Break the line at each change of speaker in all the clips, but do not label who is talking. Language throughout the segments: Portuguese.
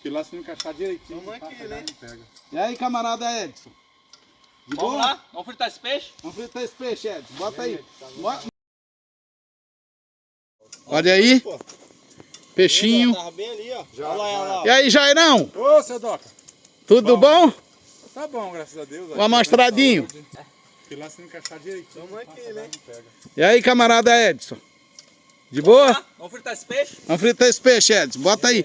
Porque lá se não encaixar direitinho,
vamos aqui, né?
Pega.
E aí, camarada Edson? De
Vamos
boa?
lá? Vamos fritar esse peixe?
Vamos fritar esse peixe, Edson. Bota aí. Olha aí. Peixinho.
Tava bem ali, ó. Olha lá, olha lá.
E aí, Jairão?
Ô, seu Doca.
Tudo bom?
Tá bom, graças a Deus.
Um amostradinho.
Porque lá se não encaixar direitinho,
vamos aqui, né?
Pega.
E aí, camarada Edson? De boa?
Lá? Vamos fritar esse peixe?
Vamos fritar esse peixe, Edson. Bota aí.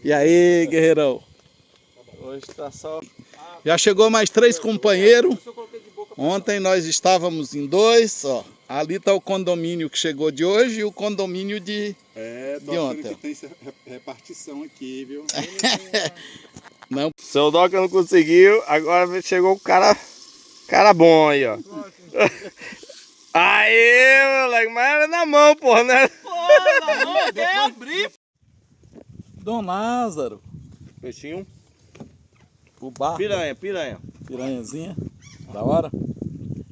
E aí, guerreirão?
Hoje tá só...
Já chegou mais 3 companheiros. Ontem nós estávamos em 2, ó. Ali tá o condomínio que chegou de hoje e o condomínio de ontem.
Que tem repartição aqui, viu?
Não.
Seu Doca não conseguiu, agora chegou o cara bom aí, ó. Aê, moleque, mas era na mão, porra, né?
Porra, não, até abrir.
Dom Lázaro.
Peixinho.
Fubá.
Piranha.
Piranhazinha. Da hora.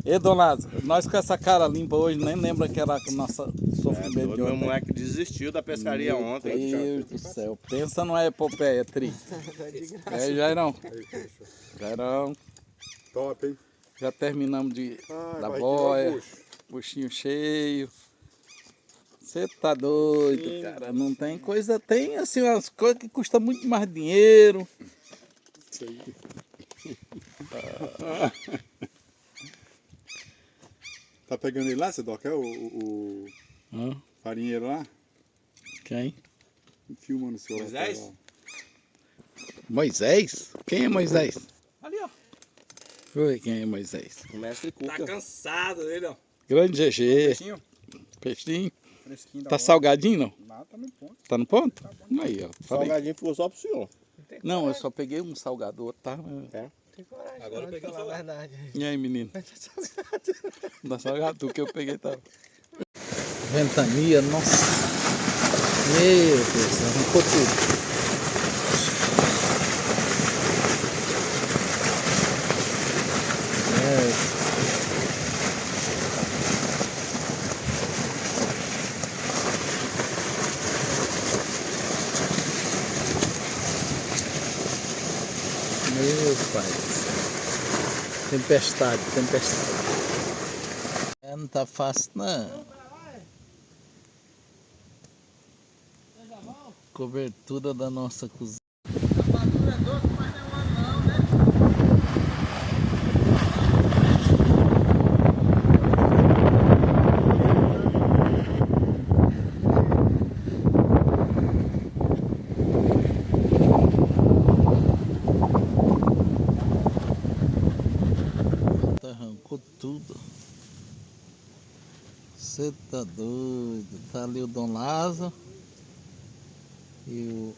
E Dom Lázaro, nós com essa cara limpa hoje, nem lembra aquela nossa sofrimento de
Meu
ontem.
moleque desistiu da pescaria ontem.
Meu Deus do céu. Pensa numa epopeia triste. É, Jairão. Jairão.
Top, hein?
Já terminamos da boia. Buchinho cheio. Você tá doido, cara. Não tem coisa. Tem assim umas coisas que custam muito mais dinheiro.
Isso aí. Tá pegando ele lá, Sedoca? É o farinheiro lá?
Quem?
Filma no seu
Moisés?
lá.
Moisés? Quem é Moisés?
Ali, ó.
Oi, quem é Moisés?
O mestre Cuca.
Tá cansado dele, ó.
Grande GG.
Peixinho?
Peixinho.
Fresquinho da
Tá
hora.
salgadinho, não?
Não, tá no ponto.
Tá no ponto? Aí, ó. Falei.
Salgadinho ficou só pro senhor.
Não, eu só peguei um salgador, tá?
Agora eu peguei o celular.
E aí, menino? Da salgado que eu peguei, tá? Ventania, nossa. Meu Deus, arrancou tudo. Meu pai do céu. Tempestade. Não tá fácil não. Cobertura da nossa cozinha. A fatura é doce, mas não é um ano não, né? Arrancou tudo. Você tá doido. Tá ali o Dom Lázaro e o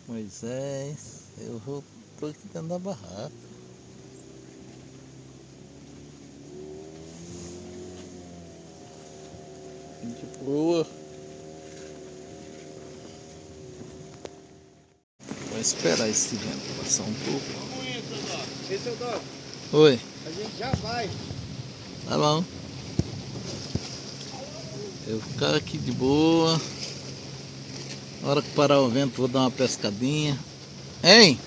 Moisés. Eu tô aqui dentro da barraca. De boa. Vou esperar esse vento passar um pouco.
Esse é o Doca.
Oi.
A gente já vai.
Tá bom. Eu vou ficar aqui de boa. Na hora que parar o vento, vou dar uma pescadinha. Hein?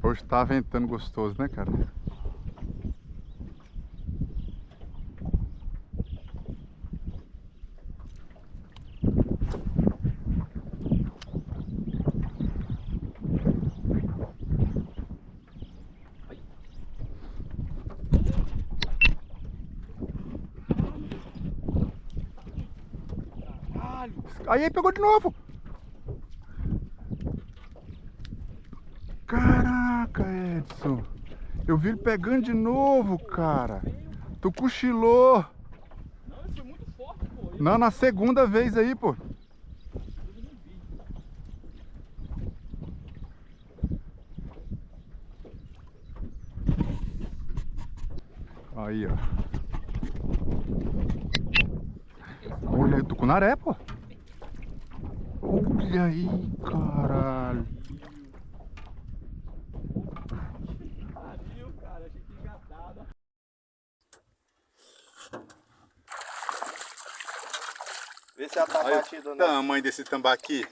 Hoje tá ventando gostoso, né, cara? Aí pegou de novo. Caraca, Edson. Eu vi ele pegando de novo, cara. Tu cochilou.
Não, ele foi muito forte, pô.
Não, na segunda vez aí, pô. Aí, ó. Olha, tucunaré, pô. Olha aí, caralho.
Viu, cara? Achei que engatada.
Vê se ela tá batida ou não.
Tamanho desse tambaqui.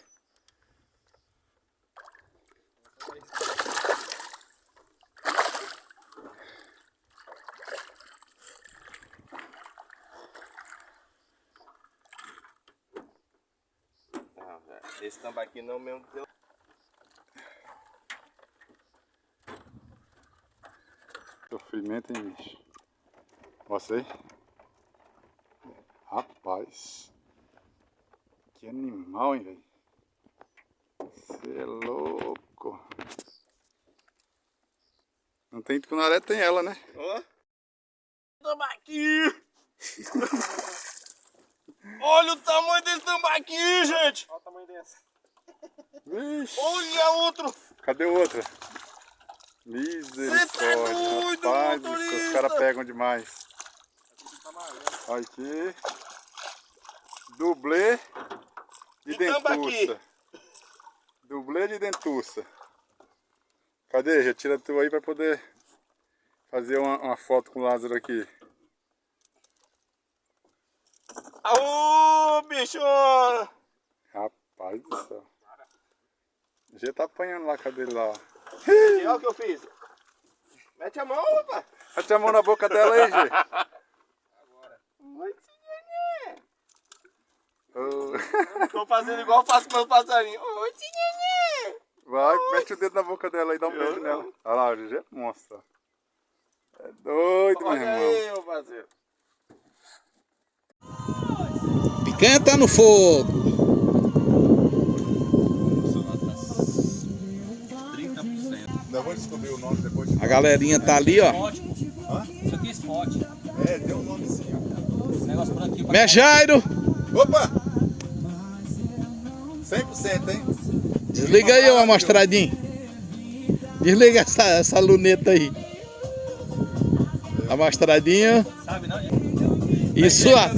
Não, velho. Esse tambaqui não mesmo deu.
Sofrimento, hein, bicho? Mostra aí. Rapaz. Que animal, hein, velho? Você é louco. Não tem tucunaré, tem ela, né?
Ó. Tambaqui! Olha o tamanho desse tambaqui, gente! Olha o tamanho dessa.
Vixe.
Olha outro!
Cadê outra? Misericórdia,
doido,
rapaz, do céu,
motorista!
os caras pegam demais. Olha aqui. Dublê de
E tambaqui?
dentuça. Dublê de dentuça. Cadê? Já tira tu aí pra poder fazer uma foto com o Lázaro aqui.
Aô, bicho!
Rapaz do céu. Já tá apanhando lá, cadê ele lá?
Olha o que eu fiz. Mete a mão, rapaz.
Mete a mão na boca dela aí, Gê. Oh.
Tô fazendo igual eu faço com meus passarinhos. Oi, nenê.
Vai, mete o dedo na boca dela e dá um beijo nela. Olha lá, o Gê mostra. É doido, meu
Olha
irmão.
aí, meu parceiro.
Picanha tá no fogo.
Ainda vou descobrir o nome depois.
A galerinha tá ali, ó.
Isso aqui é spot.
É, tem um nome sim.
Esse negócio branquinho.
Meu Jairo,
Opa! 100%, hein?
desliga aí, ô amostradinho. Desliga essa luneta aí. Amostradinho.
Sabe não?
E sua,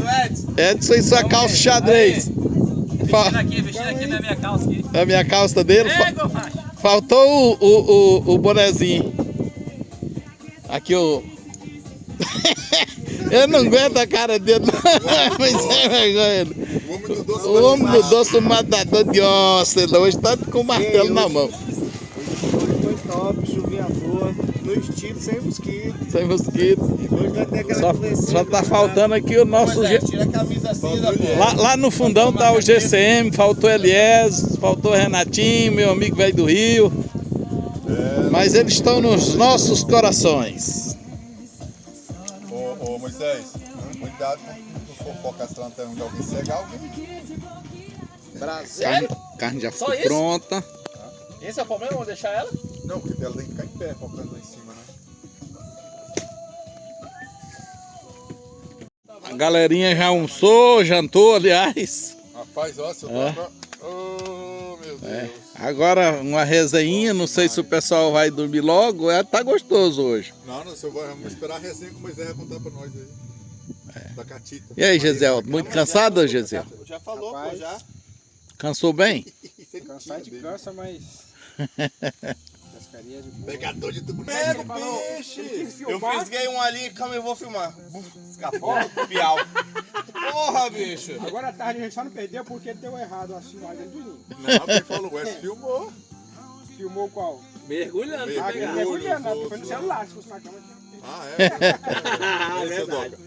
Edson e sua calça xadrez.
Vestindo aqui na minha calça aqui.
A minha calça dele.
Égua, macho.
Faltou o bonezinho. Aqui o. Eu não aguento a cara dele, não. Mas é vergonha.
O homem do doce.
O homem do doce matador de onça. Hoje tá com o martelo na mão.
Foi top, chuvinha boa, no estilo, sem mosquito.
Sem mosquito.
Hoje vai ter aquela
Só tá faltando aqui o nosso.
Tira a camisa cinza, pô.
Lá no fundão tá o GCM, faltou Elias, faltou Renatinho, meu amigo velho do Rio. Mas eles estão nos nossos corações.
Ô Moisés, cuidado quando tu for focar essa lanterna de alguém cegar alguém.
Brasil.
Carne já
Só
ficou
isso?
pronta.
Esse é o problema? Vamos deixar ela?
Não, porque ela tem que ficar em pé, focando lá em cima, né?
A galerinha já almoçou, jantou, aliás.
Rapaz, ó, se eu
É.
tô... Oh, meu Deus.
Agora uma resenha, não sei se o pessoal vai dormir logo, tá gostoso hoje.
Não, vamos esperar a resenha que o Moisés vai contar pra nós aí. Da Catita.
E aí, Gisel, muito cansado, Gisel?
Já falou, pô, já.
Cansou bem?
Cansar de cansa, mas. Pescaria de boa.
Pegador de tudo.
Pega o peixe. Eu fisguei um ali, calma, eu vou filmar. Escapou, piau. Porra, bicho.
Agora à tarde a gente só não perdeu porque deu errado a filmagem do Juninho.
Não, quem falou, o Wes filmou.
Filmou qual?
Mergulhando.
Ah,
Mergulho,
mergulhando, foi no
os
celular, se fosse na câmera.
Ah, é? Esse é Doca.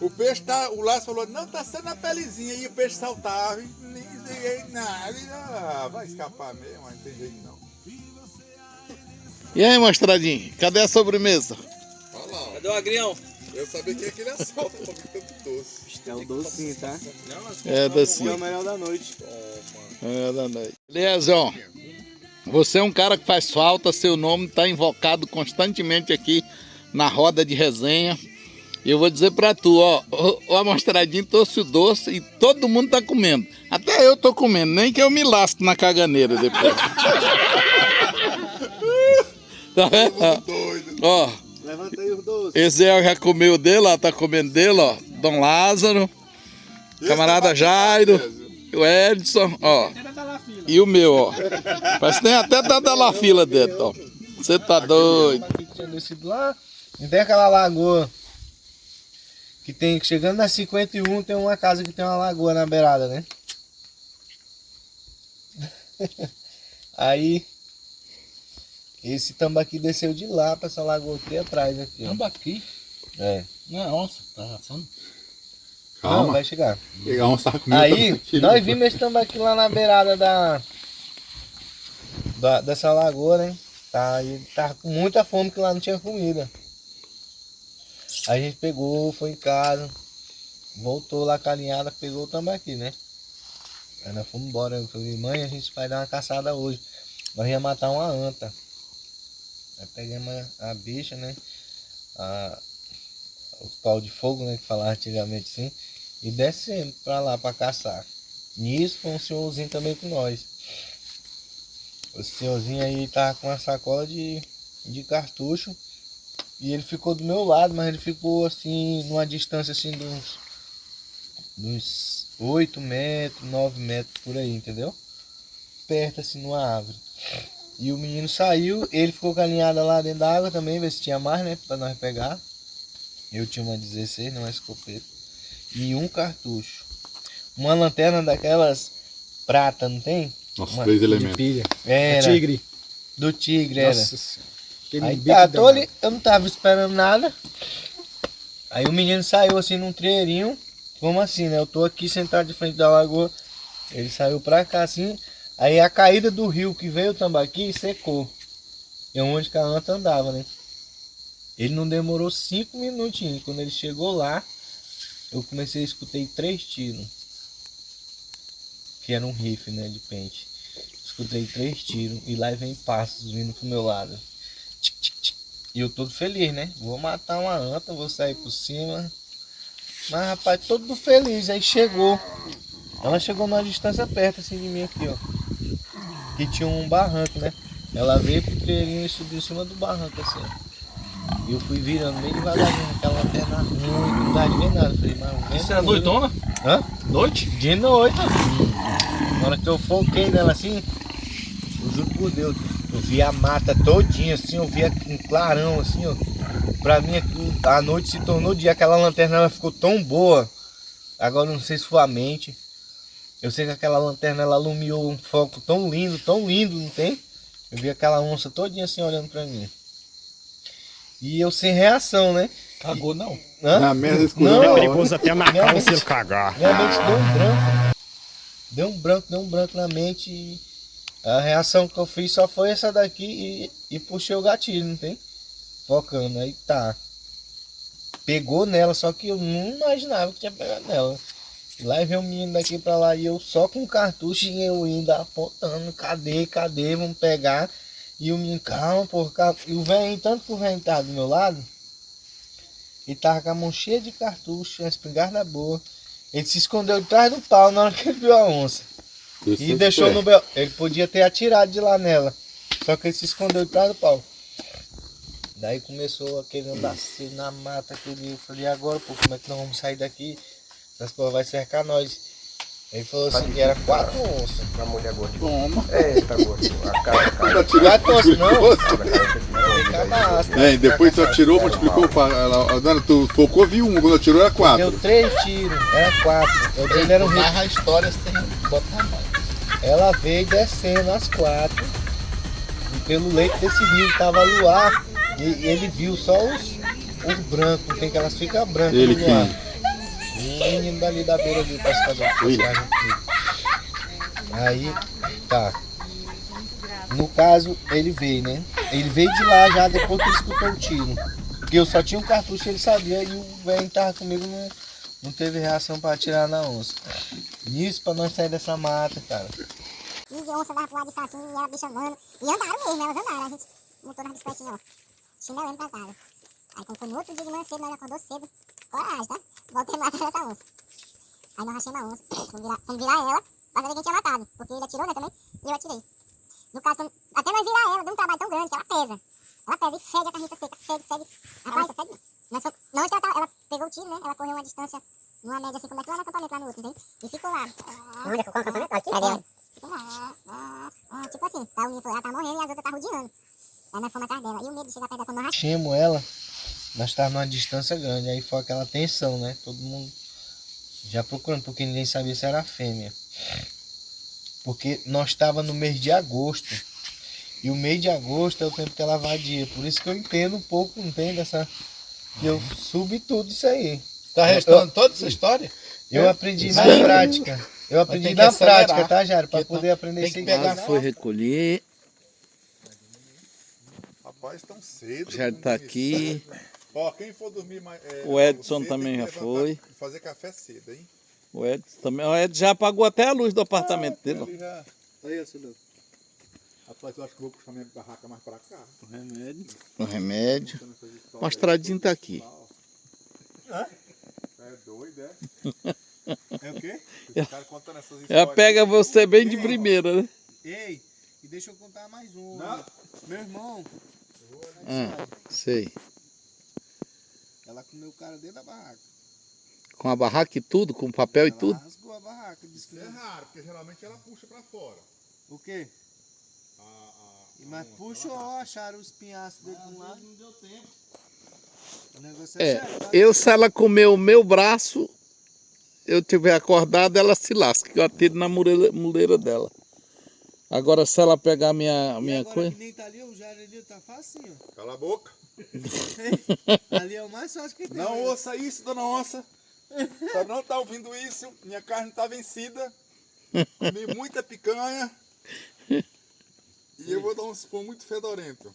O peixe tá, o Lázaro falou, não, tá sendo a pelezinha, e o peixe saltava, e nem nada, vai escapar mesmo, mas não tem jeito não.
E aí, mostradinho, cadê a sobremesa?
Olha lá,
Cadê o agrião?
eu sabia que aquele assalto pra mim tanto doce.
É o docinho, tá?
É,
É
docinho.
o melhor da noite.
É da noite. Eliasson, você é um cara que faz falta, seu nome está invocado constantemente aqui na roda de resenha. E eu vou dizer pra tu, ó, o amostradinho trouxe o doce e todo mundo tá comendo. Até eu tô comendo, nem que eu me lasque na caganeira depois. Tá vendo?
Doido.
Ó,
Levanta aí os doces.
esse já comeu dele, ó, tá comendo dele, ó. Dom Lázaro, camarada Jairo, o Edson, ó.
Ainda tá lá, filho.
E o meu, ó. Parece que tem até da la fila dentro, ó. Você tá doido.
Aqui que tinha descido lá. E tem aquela lagoa que tem, chegando na 51, tem uma casa que tem uma lagoa na beirada, né? Aí esse tambaqui desceu de lá pra essa lagoa aqui atrás aqui, ó.
Tambaqui?
É.
Não é onça, tá assando?
Não,
Calma.
vai chegar.
Pegar um saco comigo.
Aí, nós vimos esse tambaqui lá na beirada dessa lagoa, né? Tá, ele tava com muita fome que lá não tinha comida. Aí a gente pegou, foi em casa, voltou lá carinhada, pegou o tambaqui, né? Aí nós fomos embora, eu falei, mãe, a gente vai dar uma caçada hoje. Nós ia matar uma anta. Aí pegamos a bicha, né? Os pau de fogo, né? Que falava antigamente assim. E descemos pra lá pra caçar. Nisso foi um senhorzinho também com nós. O senhorzinho aí tava com uma sacola de cartucho. E ele ficou do meu lado, mas ele ficou assim, numa distância assim de uns 8 metros, 9 metros por aí, entendeu? Perto assim numa árvore. E o menino saiu, ele ficou com a linhada lá dentro da água também, ver se tinha mais, né? Pra nós pegar. Eu tinha uma 16, não é escopeta. E um cartucho. Uma lanterna daquelas prata, não tem?
Nossa, 3 elementos.
Pilha.
Era.
Tigre.
Do tigre, era.
Nossa senhora. Aquele
Aí
bico
tá,
danado.
ali, eu não tava esperando nada. Aí o menino saiu assim num treirinho. Como assim, né? Eu tô aqui sentado de frente da lagoa. Ele saiu pra cá assim. Aí a caída do rio que veio o tambaqui secou. É onde que a anta andava, né? Ele não demorou 5 minutinhos. Quando ele chegou lá, eu comecei a escutei 3 tiros. Que era um rifle, né? De pente. Escutei 3 tiros. E lá vem passos vindo pro meu lado. Tic, tic, tic. E eu todo feliz, né? Vou matar uma anta, vou sair por cima. Mas rapaz, todo feliz. Aí chegou. Ela chegou numa distância perto assim de mim aqui, ó. Que tinha um barranco, né? Ela veio pro treirinho e subiu em cima do barranco assim, ó. E eu fui virando meio devagarzinho, aquela lanterna ruim, não dá de ver nada. Falei, mas
Isso é noitona?
Hã?
Noite?
De noite. Na hora que eu foquei nela assim, eu juro por Deus, eu vi a mata todinha assim, eu via um clarão assim, ó. Pra mim a noite se tornou dia, aquela lanterna ela ficou tão boa. Agora eu não sei se foi a mente. Eu sei que aquela lanterna ela iluminou um foco tão lindo, não tem? Eu vi aquela onça todinha assim olhando pra mim. E eu sem reação, né?
Cagou não?
Hã?
Na merda escura.
Não,
É
Perigoso até na calça ele cagar.
minha mente deu um branco. Deu um branco na mente. E a reação que eu fiz só foi essa daqui e puxei o gatilho, não tem? Focando, aí tá. Pegou nela, só que eu não imaginava que tinha pegado nela. E lá veio um menino daqui pra lá e eu só com cartucho e eu ainda apontando, cadê, vamos pegar. E o menino, calma, porra, e o velho, tanto que o velho tava do meu lado, ele tava com a mão cheia de cartucho, uma espingarda boa. Ele se escondeu de trás do pau na hora que ele viu a onça. E deixou no bel. Ele podia ter atirado de lá nela. Só que ele se escondeu de trás do pau. Daí começou aquele andar assim na mata. Eu falei, agora, pô, como é que nós vamos sair daqui? Essas porra vai cercar nós. Ele falou assim, que era 4 onças.
A mulher gordinha.
Toma.
É, tá gordinho. A cara.
4 onças, não. Cada asta.
É, e depois tu atirou, multiplicou. Tu focou, viu um. Quando atirou era 4.
Deu 3 tiros, era 4. Eu dei era um ritmo.
a história sem botar mais.
Ela veio descendo as 4. E pelo leito desse rio tava luar. E ele viu só os brancos, tem que elas ficam brancas
Ele
no luar.
quem?
Um menino dali da beira ali, pescador. Aí, tá. No caso, ele veio, né? Ele veio de lá já depois que ele escutou o tiro. Porque eu só tinha um cartucho, ele sabia, e o velho que tava comigo não teve reação pra atirar na onça. Isso pra nós sair dessa mata, cara.
E de onça dava pro lado de assim, e ela bicha andando. E andaram mesmo, elas andaram. A gente montou nas bicicletinhas, ó. Chinelando pra casa. Aí quando foi no outro dia de manhã cedo, nós acordou cedo. Coragem, tá? Voltei a matar essa onça. Aí nós rachamos a onça. Fomos virar ela, pra saber quem tinha matado. Porque ele atirou, né, também, e eu atirei. No caso, até nós virar ela, deu um trabalho tão grande que ela pesa. Ela pesa e fede a carniça seca, fede. Rapaz, fede não. Não, ela pegou o tiro, né? Ela correu uma distância, numa média assim, como é que lá no acampamento, lá no outro, entende? E ficou lá. Onde é que ficou o acampamento? Aqui? Ficou lá.
Chamo ela, nós estávamos numa distância grande, aí foi aquela tensão, né? Todo mundo já procurando, porque ninguém sabia se era fêmea. Porque nós estávamos no mês de agosto, e o mês de agosto é o tempo que ela vadia, por isso que eu entendo um pouco, entende? Eu subi tudo isso aí.
Tá restando toda essa história?
Eu aprendi na
Sim.
prática. Eu aprendi
tem que
na
acelerar,
prática, tá, Jário? Pra
porque
poder aprender
Tem
sem
que pegar,
casa.
foi recolher.
Rapaz, tão cedo.
Já tá aqui.
Ó, quem for dormir mais.
O Edson
cedo,
também
tem que
já
levantar
foi.
e fazer café cedo, hein?
O Edson também. O Edson já apagou até a luz do apartamento dele. ó.
Ele já...
Aí, Silvio.
Rapaz, eu acho que vou puxar minha barraca mais pra cá.
O remédio.
O remédio. O mostradinho tá aqui.
É doido, é?
É o quê?
Esse cara contando essas
Já
histórias.
pega você bem de primeira, né?
Ei, e deixa eu contar mais um.
Não.
Meu irmão,
Sei.
ela comeu o cara dentro da barraca.
Com a barraca e tudo, com papel e
Ela
tudo.
rasgou a barraca. Disse que
Isso é raro, porque geralmente ela puxa pra fora.
O quê? Mas puxou, acharam os pinhaços dele de um lado. Não deu tempo. O negócio é sério, tá?
Se ela comer o meu braço, eu tiver acordado, ela se lasca, que eu atiro na muleira dela. Agora, se ela pegar minha
Agora
coisa.
que nem tá ali, o Jair ali tá facinho.
Cala a boca.
Ali é o mais fácil que tem.
Não
né?
ouça isso, dona Onça. Só não tá ouvindo isso. Minha carne tá vencida. Comi muita picanha. E eu vou dar um pão muito fedorento.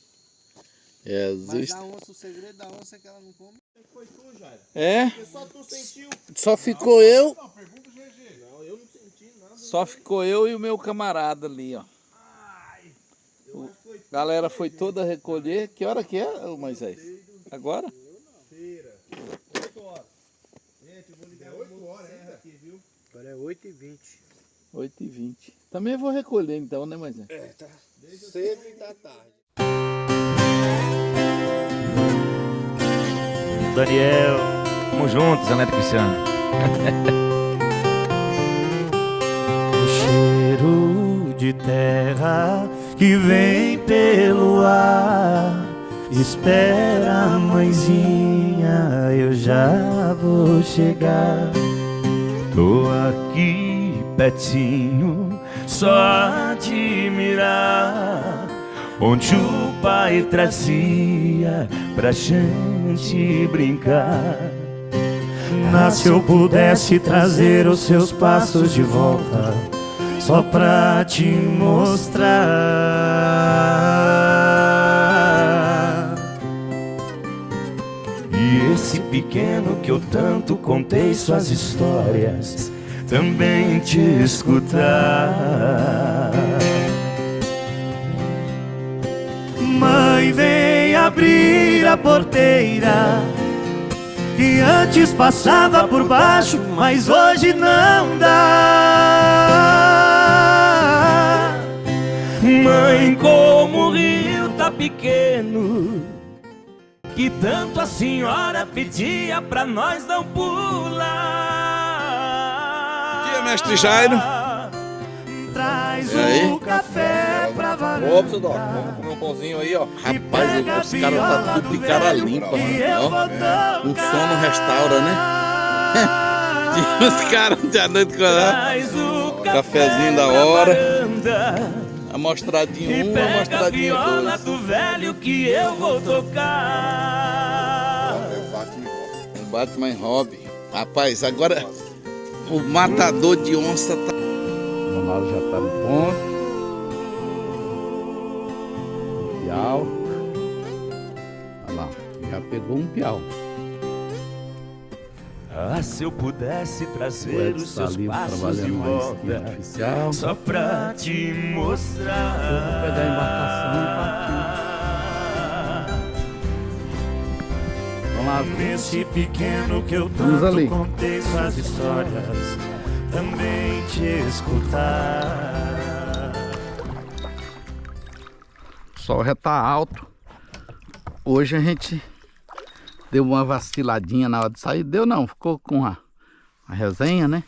Mas
Jesus.
a onça, o segredo da onça é que ela não come. Foi tu, Jair.
É?
Porque só tu sentiu.
Só ficou eu.
Não, pergunta o GG.
Não, eu não senti nada.
Só ficou eu e o meu camarada ali, ó. A galera foi toda recolher. Que hora que é, ô Moisés? Agora?
8 horas. Gente, eu vou ligar o serra aqui, viu? Agora é 8h20.
8h20. Também vou recolher então, né, Moisés?
É, tá. Cedo e da tarde.
Daniel, tamo juntos, Zé Cristiano. O cheiro de terra que vem pelo ar. Espera, mãezinha, eu já vou chegar. Tô aqui pertinho, só a admirar. Onde o pai trazia pra gente brincar. Mas se eu pudesse trazer os seus passos de volta, só pra te mostrar. E esse pequeno que eu tanto contei suas histórias, também te escutar. Mãe, vem abrir a porteira, que antes passava por baixo, mas hoje não dá. Mãe, como o rio tá pequeno, que tanto a senhora pedia pra nós não pular.
Bom dia, mestre Jairo.
Traz
E aí?
o café pra varanda.
Ô, seu Doc, vamos comer um pãozinho aí, ó.
Rapaz, os caras tá tudo de cara limpa, mano. Ó, o som não restaura, né? Os caras de a noite com a cafezinho da hora. Amostradinho 1, amostradinho 2.
do velho que eu vou tocar.
O Batman Hobby. Rapaz, agora o matador de onça tá. O Ronaldo já tá no ponto. Um piau. Olha lá, já pegou um piau.
Ah, se eu pudesse trazer os seus
ali
passos de
trabalhando na esquina
volta,
artificial.
só pra te mostrar.
Eu vou pegar a embarcação e partir. Vamos lá,
Nesse pequeno que eu
Vamos
tanto
ali.
contei suas histórias, também te escutar.
o sol já tá alto. Hoje a gente deu uma vaciladinha na hora de sair. Deu não, ficou com a resenha, né?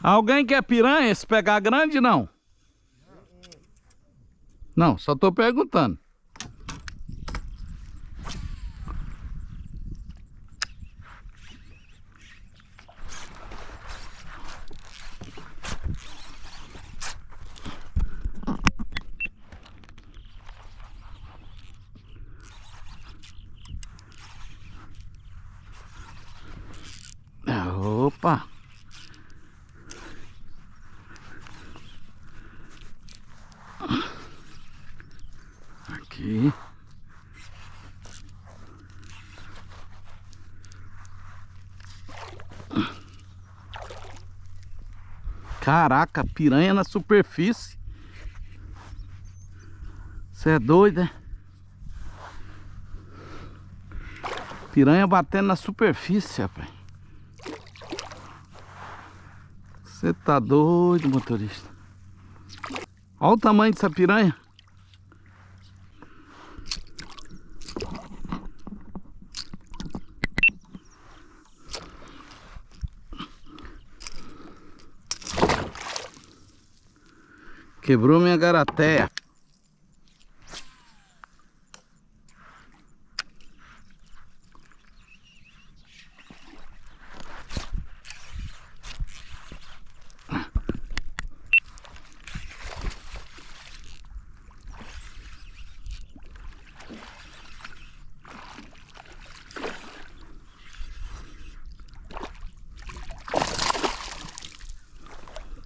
Alguém quer piranha? Se pegar grande, não? Não, só tô perguntando. Opa! Aqui. Caraca, piranha na superfície. Você é doido, né? Piranha batendo na superfície, rapaz. Você tá doido, motorista. Olha o tamanho dessa piranha. Quebrou minha garateia.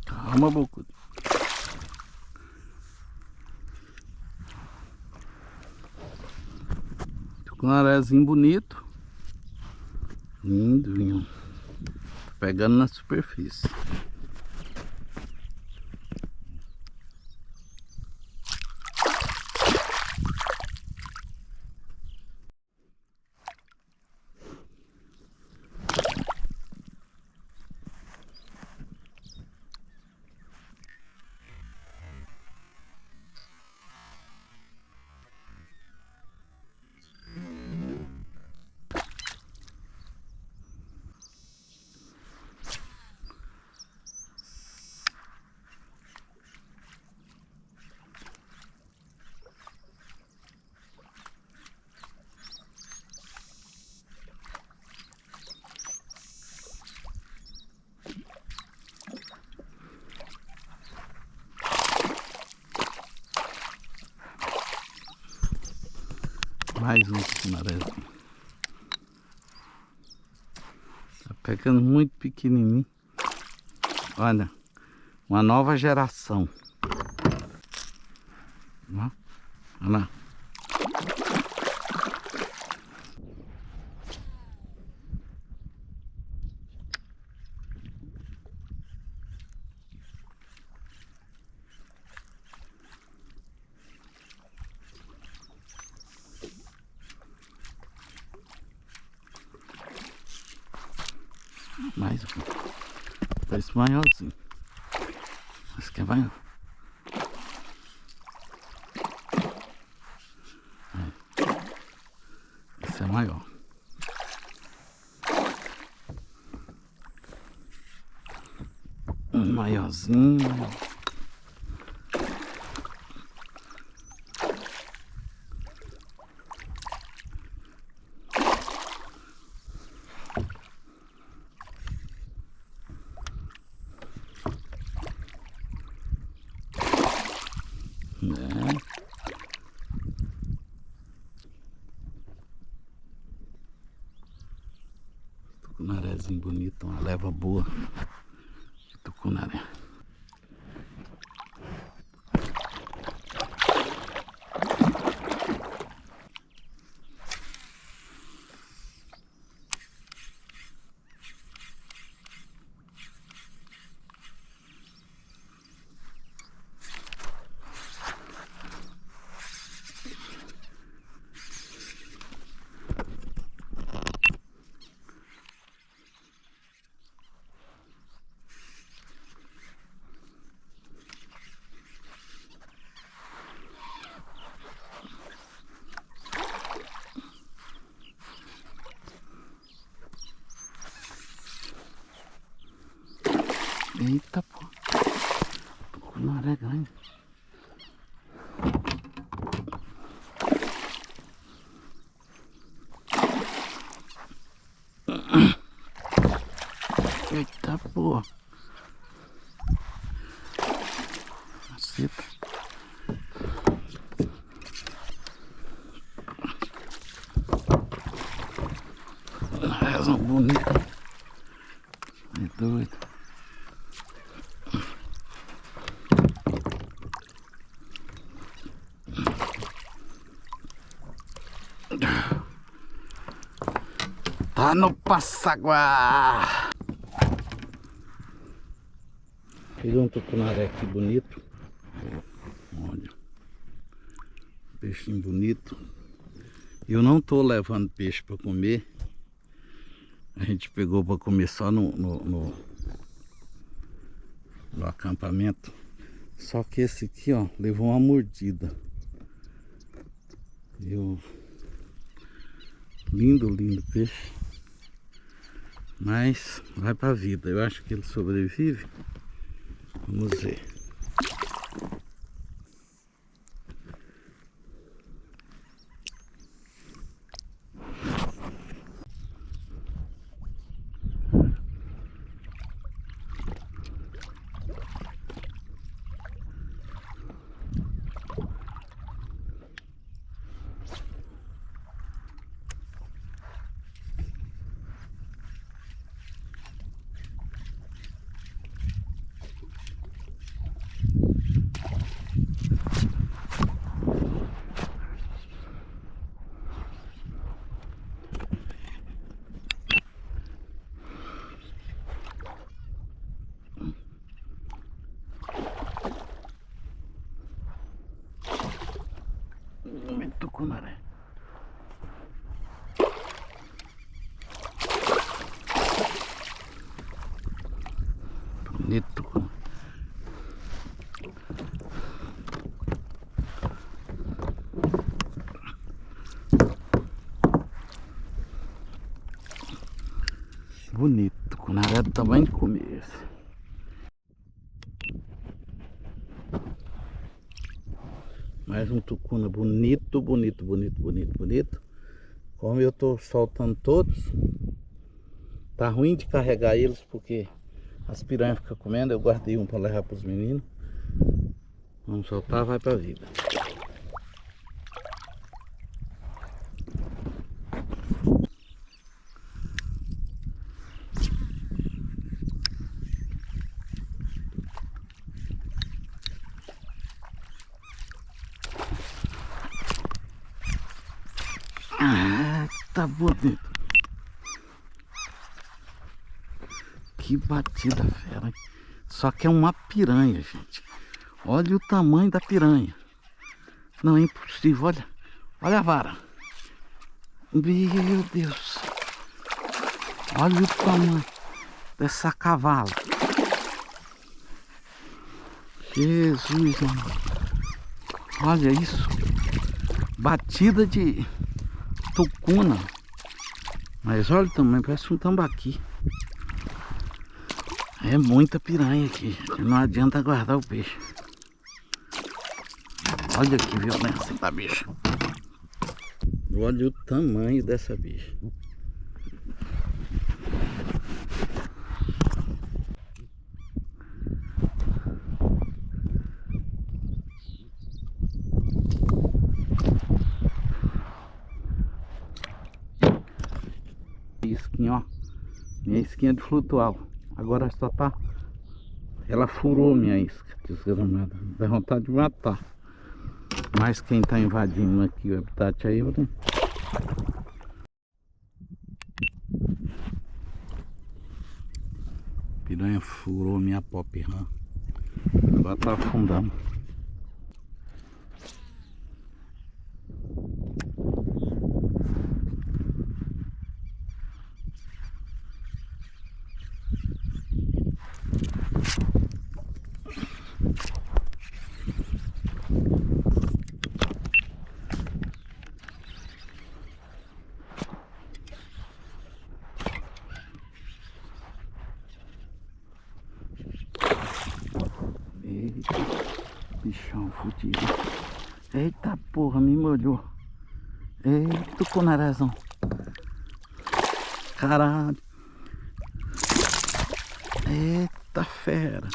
Calma, bocudo. Tucunarézinho bonito. Lindo, lindo. Pegando na superfície. Mais um tucunarézinho. Tá pegando muito pequenininho. Olha, uma nova geração. Olha lá. Mais um. Esse maiorzinho. Esse aqui é maior. Esse é maior. Um maiorzinho. Tucunarézinho bonito, uma leva boa de tucunaré. porra. Caceta. Razão bonita. É doido. Tá no Passaguá. Peguei um tucunaré aqui bonito. Olha. Peixinho bonito. Eu não tô levando peixe para comer. A gente pegou para comer só no acampamento. Só que esse aqui, ó, levou uma mordida. Viu? Lindo, lindo peixe. Mas vai pra vida. Eu acho que ele sobrevive. Vamos ver. Tucunaré. Bonito. Bonito, tucunaré do tamanho de comer esse. Mais um tucuna bonito, bonito, bonito, bonito, bonito. Como eu tô soltando todos, tá ruim de carregar eles porque as piranhas ficam comendo. Eu guardei um para levar para os meninos. Vamos soltar, vai pra vida. Ah, tá bonito. Que batida fera, hein? Só que é uma piranha, gente. Olha o tamanho da piranha. Não, é impossível, olha. Olha a vara. Meu Deus. Olha o tamanho dessa cavala. Jesus, amor. Olha isso. Batida de tucuna. Mas olha o tamanho, parece um tambaqui. É muita piranha aqui, não adianta guardar o peixe. Olha que violência da bicha. Olha o tamanho dessa bicha. Isquinha, ó. Minha isquinha de flutual. Agora só tá. Ela furou minha isca, desgramada. Dá vontade de matar. Mas quem tá invadindo aqui o habitat aí, né? Piranha furou minha pop rã. Agora tá afundando. Eita, bichão fudido. Eita porra, me molhou. Eita, tucunarézão. Caralho. Eita fera.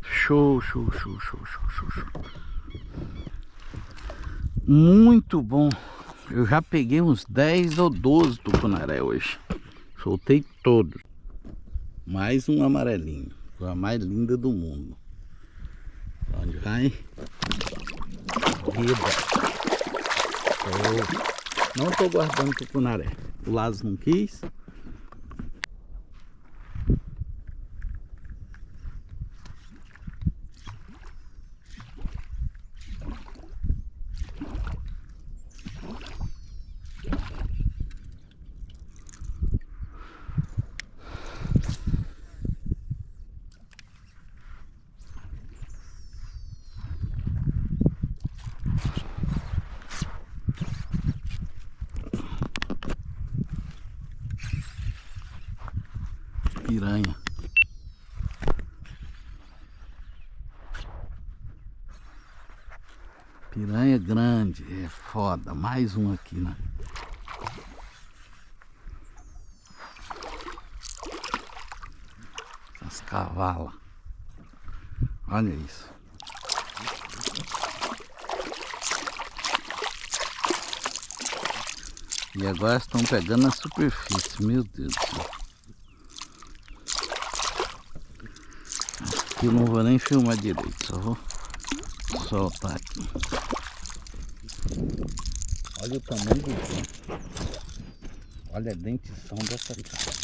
Show, show, show, show, show, show, show. Muito bom. Eu já peguei uns 10 ou 12 tucunaré hoje. Soltei todos. Mais um amarelinho. Foi a mais linda do mundo. Pra onde vai? Vida. Não tô guardando tucunaré. O Lázaro não quis. Piranha. Piranha grande, é foda. Mais um aqui, né? Essas cavalas. Olha isso. E agora estão pegando na superfície, meu Deus do céu. Aqui eu não vou nem filmar direito, só vou soltar aqui. Olha o tamanho do bicho. Olha a dentição dessa cara.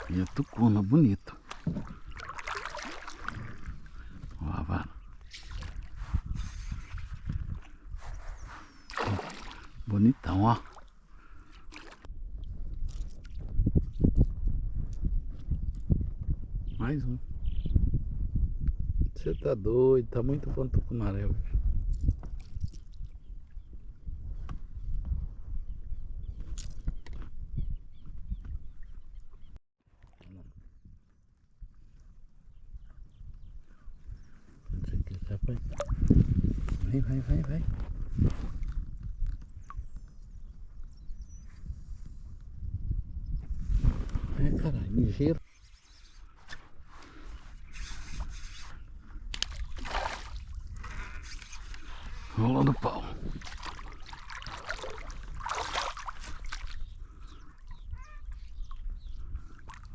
E a tucuna bonita. Ó a vara. Bonitão, ó. Mais um. Você tá doido, tá muito bom tucunaré hoje. Vai, vai, vai, vai. Ai, caralho, ligeiro. Rolando pau.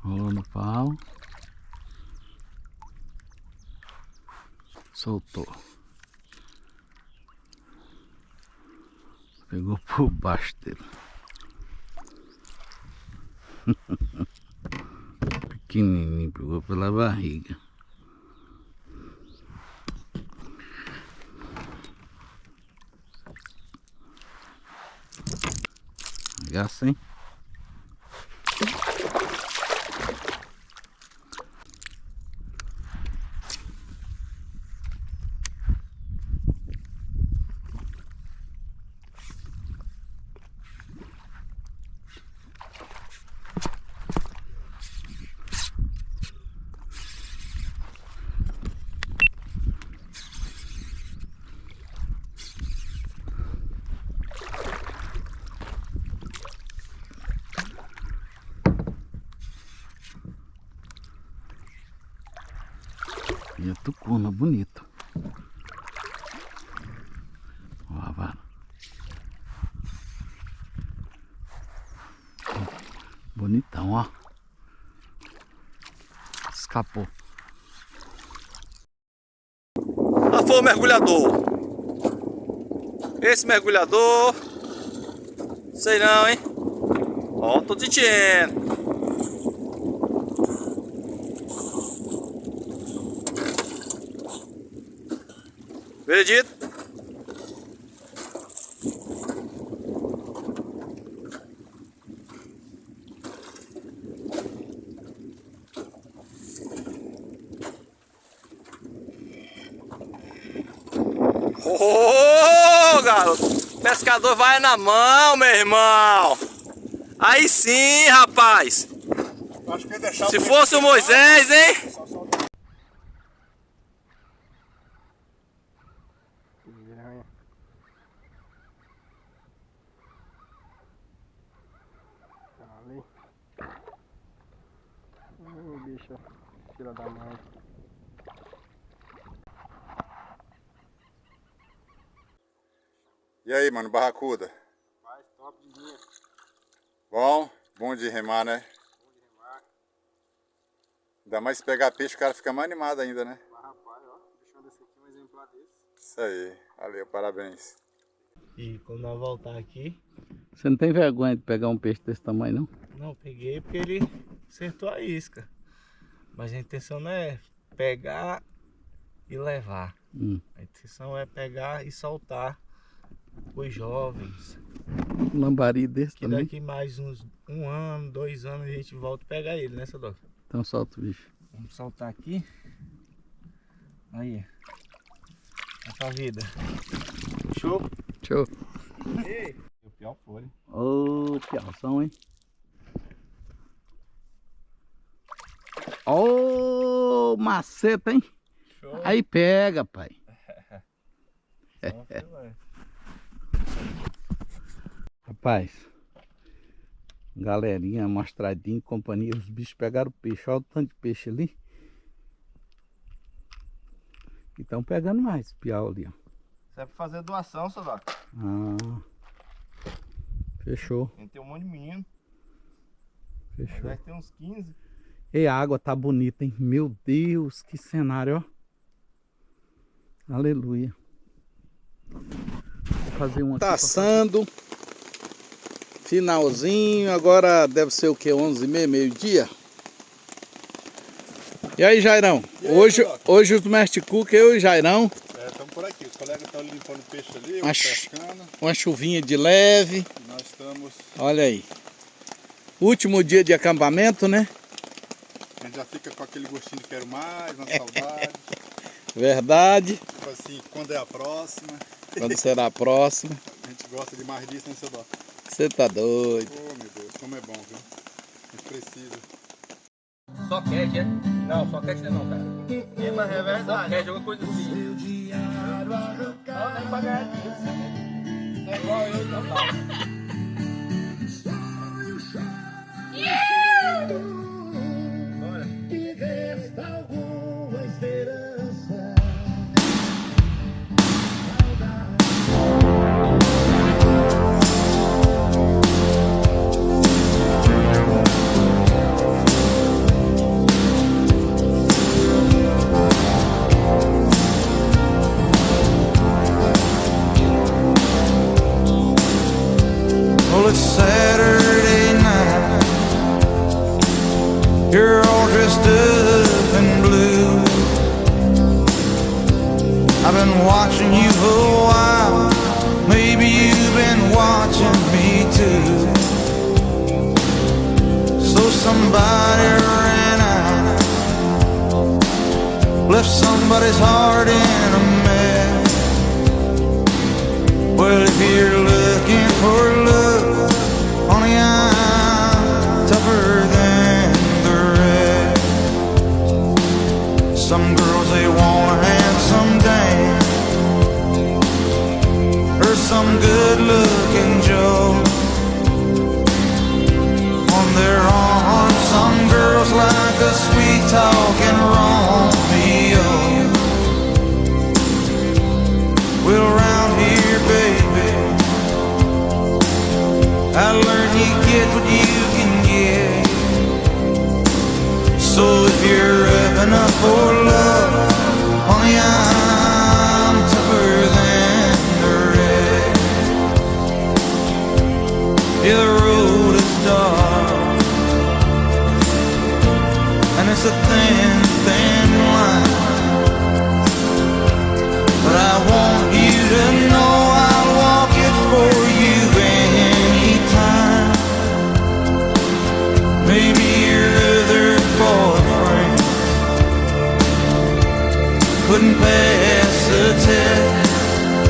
Rolando pau. Soltou. Pegou por baixo dele. Pequenininho, pegou pela barriga. Agaça, hein? E a tucuna bonita. Ó a vara. Bonitão, ó. Escapou.
Lá foi o mergulhador. Esse mergulhador. Sei não, hein? Ó, tô sentindo. Veredito. Ô, garoto! O pescador vai na mão, meu irmão! Aí sim, rapaz!
Acho que ia deixar
Se fosse o Moisés, hein?
Bicho, tira da mão.
E aí, mano, barracuda?
Faz top de linha.
Bom de remar, né? Ainda mais se pegar peixe, o cara fica mais animado ainda, né?
Mas rapaz, ó, bichão desse aqui, um exemplar desse.
Isso aí, valeu, parabéns.
E quando nós voltar aqui...
Você não tem vergonha de pegar um peixe desse tamanho, não?
Não, peguei porque ele acertou a isca. Mas a intenção não é pegar e levar. A intenção é pegar e soltar os jovens.
Um lambari desse
Que
também?
daqui mais uns 1 ano, 2 anos a gente volta e pega ele, né, Sadoc?
Então solta o bicho.
Vamos soltar aqui. Aí. Vai pra vida. Show?
Show.
O pior foi.
Ô, piauzão, hein? Ô, maceta, hein?
Show.
Aí pega, pai. Rapaz, galerinha, mostradinho, companhia, os bichos pegaram peixe. Olha o tanto de peixe ali. E estão pegando mais piau ali, ó.
Isso é pra fazer doação, Sadoc.
Ah, fechou,
A gente tem um monte de menino.
fechou.
Deve ter uns 15.
E a água tá bonita, hein? Meu Deus, que cenário, ó. Aleluia. Vou fazer uma tá assando. Finalzinho, agora deve ser o que? 11h30, meio-dia? E aí, Jairão? Hoje o Mestre Cook, eu e o Jairão.
Estamos por aqui, os colegas estão limpando peixe ali,
Uma
pescando.
Uma chuvinha de leve.
Nós estamos...
Olha aí. Último dia de acampamento, né?
A gente já fica com aquele gostinho de quero mais, uma saudade.
Verdade.
Tipo assim, quando é a próxima?
Quando será a próxima?
A gente gosta de mais disso, né, seu Dó?
Você tá doido.
Oh, meu Deus, como é bom, viu? A gente precisa.
Só cash, é? Não, só cash não, cara.
Mas é verdade.
Só cash, alguma coisa assim. Não, nem pagar isso. É igual eu, então tá.
Well, it's Saturday night. You're all dressed up in blue. I've been watching you for a while. Maybe you've been watching me too. So somebody ran out, left somebody's heart in a mess. Well, if you're looking for love, honey, I'm tougher than the rest. Some girls, they want a handsome dame, or some good-looking Joe. On their arms, some girls like a sweet-talking Romeo. Well, around here, baby, I learned you get what you can get. So if you're up enough for love, honey, I'm tougher than the rest. Yeah, the road is dark, and it's a thin, thin line. But I want you to know I'll walk it for you anytime. Maybe your other boyfriend couldn't pass the test.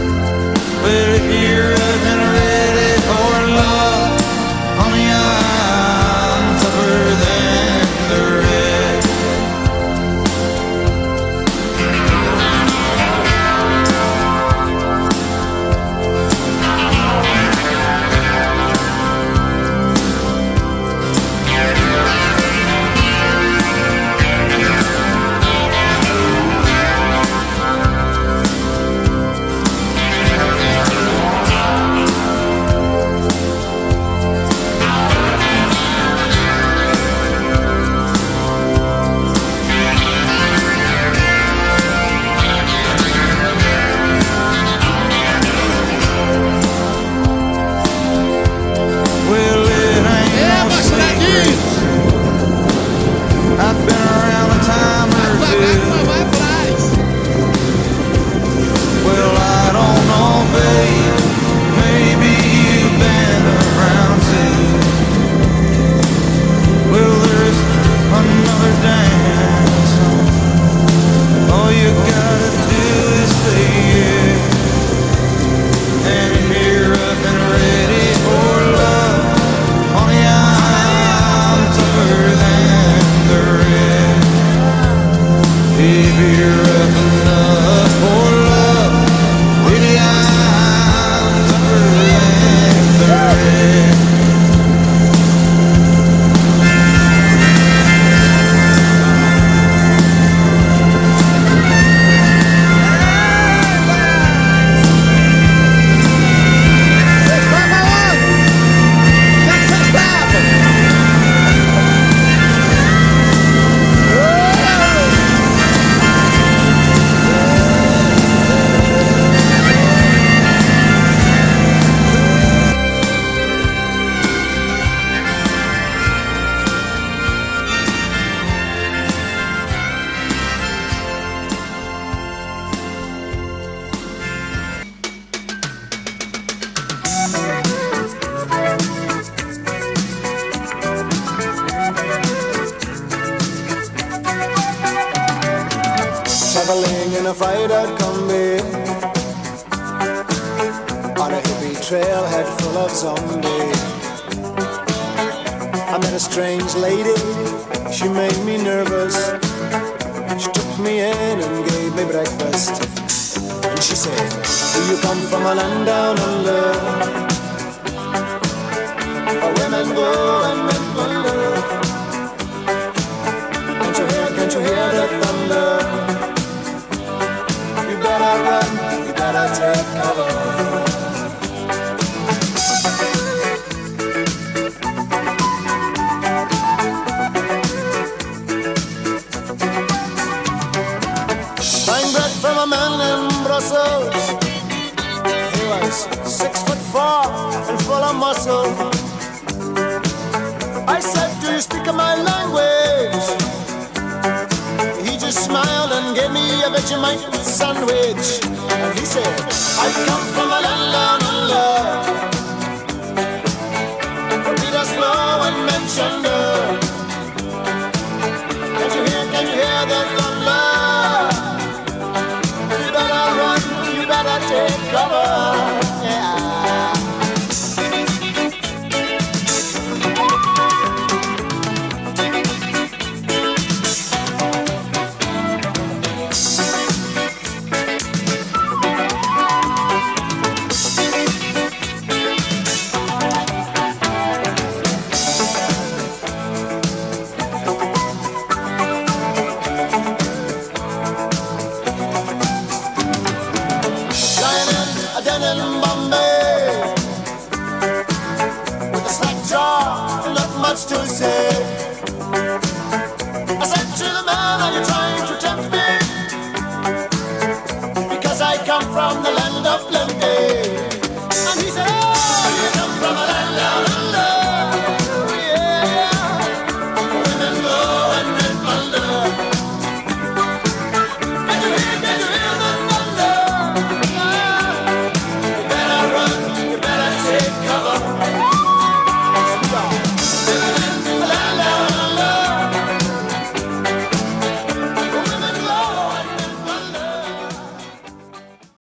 a fight out coming on a hippie trailhead full of zombies. I met a strange lady, she made me nervous. She took me in and gave me breakfast. And she said, do you come from a land down under, where women go and men wonder? Can't you hear the thunder? You better run, you better take cover. Buying bread from a man in Brussels. He was 6'4" and full of muscle. I said, do you speak my language? He just smiled and gave me a Vegemite sandwich. And he said, I come from a land down under, where Peter's flow and Menchunder. Can't you hear the thunder? You better run, you better take cover. Yeah. To say,